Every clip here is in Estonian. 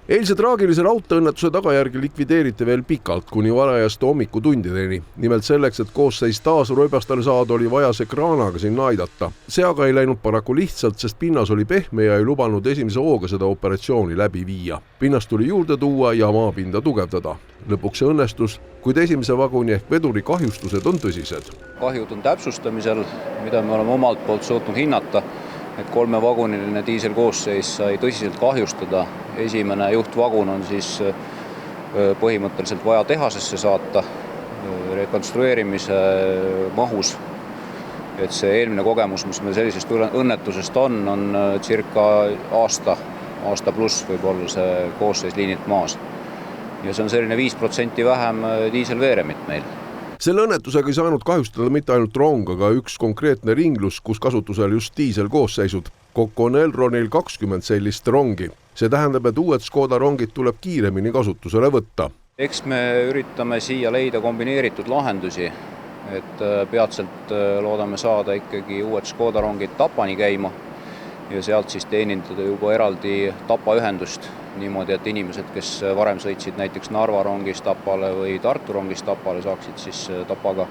Eilse traagilise raudteeõnnetuse tagajärgi likvideeriti veel pikalt kuni varajaste hommikutundideni. Nimelt selleks, et koosseis taas rööbastele saada, oli vaja see kraanaga sinna aidata. See aga ei läinud paraku lihtsalt, sest pinnas oli pehme ja ei lubanud esimese hooga seda operatsiooni läbi viia. Pinnast tuli juurde tuua ja maapinda tugevdada. Lõpuks see õnnestus, kuid esimese vaguni ehk veduri kahjustused on tõsised. Kahjud on täpsustamisel, mida me oleme omalt poolt suutnud hinnata. Et 3-vaguniline diiselkoosseis sai tõsiselt kahjustada. Esimene juhtvagun on siis põhimõtteliselt vaja tehasesse saata rekonstrueerimise mahus. Et see eelmine kogemus, mis meil sellisest õnnetusest on circa aasta pluss võib-olla see koosseis liinilt maas. Ja see on selline 5% vähem diiselveeremit meil. Selle õnnetusega ei saanud kahjustada mitte ainult rong, aga üks konkreetne ringlus, kus kasutusel just diiselkoosseisud. Kokku on Elronil 20 sellist rongi. See tähendab, et uued Škoda rongid tuleb kiiremini kasutusele võtta. Eks me üritame siia leida kombineeritud lahendusi, et peatselt loodame saada ikkagi uued Škoda rongid Tapani käima ja sealt siis teenindada juba eraldi Tapa ühendust. Niimoodi, et inimesed, kes varem sõitsid näiteks Narva rongist Tapale või Tartu rongist Tapale, saaksid siis Tapaga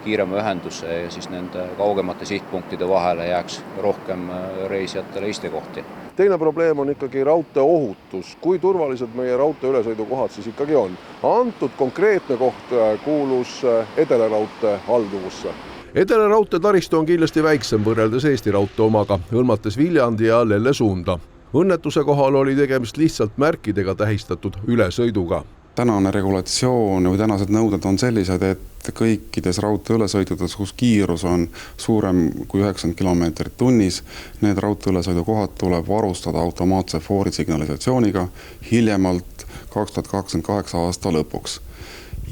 kiirema ühenduse ja siis nende kaugemate sihtpunktide vahele jääks rohkem reisijatele istekohti. Teine probleem on ikkagi raudtee ohutus. Kui turvalised meie raudtee ülesõidukohad siis ikkagi on? Antud konkreetne koht kuulus Edelaraudtee halduvusse. Edelaraudtee taristu on kindlasti väiksem võrreldes Eesti raudtee omaga, hõlmates Viljandi ja Lelle suunda. Õnnetuse kohal oli tegemist lihtsalt märkidega tähistatud ülesõiduga. Tänane regulatsioon või tänased nõuded on sellised, et kõikides raudtee ülesõidudes, kus kiirus on suurem kui 90 km tunnis, need raudtee ülesõidukohad tuleb varustada automaatse foorisignalisatsiooniga hiljemalt 2028 aasta lõpuks.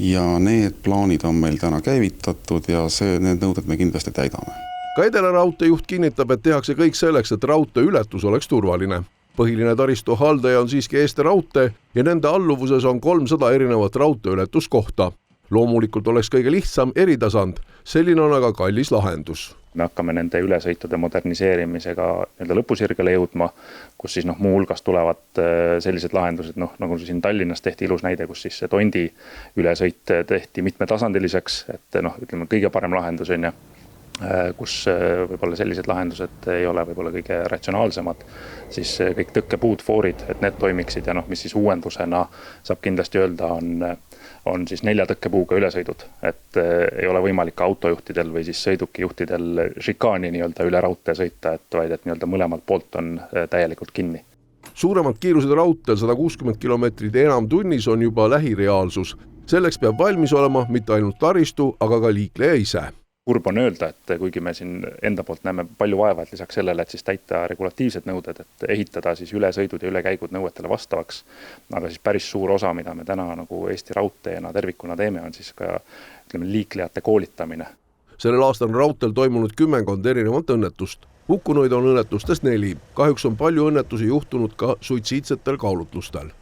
Ja need plaanid on meil täna käivitatud ja need nõuded me kindlasti täidame. Ka Edelaraudtee juht kinnitab, et tehakse kõik selleks, et raudtee ületus oleks turvaline. Põhiline taristu haldaja on siiski Eesti Raudtee ja nende alluvuses on 300 erinevat raudtee ületuskohta. Loomulikult oleks kõige lihtsam eritasand, selline on aga kallis lahendus. Me hakkame nende ülesõitude moderniseerimisega lõpusirgele jõudma, kus siis muu hulgas tulevad sellised lahendused, nagu siin Tallinnas tehti ilus näide, kus siis Tondi ülesõit tehti mitmetasandiliseks, et ütleme kõige parem lahendus on kus võib-olla sellised lahendused ei ole võib-olla kõige ratsionaalsemad, siis kõik tõkkepuud, foorid, et need toimiksid ja mis siis uuendusena saab kindlasti öelda on siis 4 tõkkepuuga ülesõidud, et ei ole võimalik autojuhtidel või siis sõidukijuhtidel šikaani üle raudtee sõita, vaid et mõlemalt poolt on täielikult kinni. Suuremad kiirused raudteel 160 km enam tunnis on juba lähireaalsus. Selleks peab valmis olema mitte ainult taristu, aga ka liikleja ise. Kurb on öelda, et kuigi me siin enda poolt näeme palju vaeva, et lisaks sellele, et siis täita regulatiivsed nõuded, et ehitada siis ülesõidud ja ülekäigud nõuetele vastavaks, aga siis päris suur osa, mida me täna Eesti raudteena tervikuna teeme, on siis ka liiklejate koolitamine. Sellel aastal on raudteel toimunud 10 erinevat õnnetust. Hukkunuid on õnnetustest 4. Kahjuks on palju õnnetusi juhtunud ka suitsiidsetel kaalutlustel.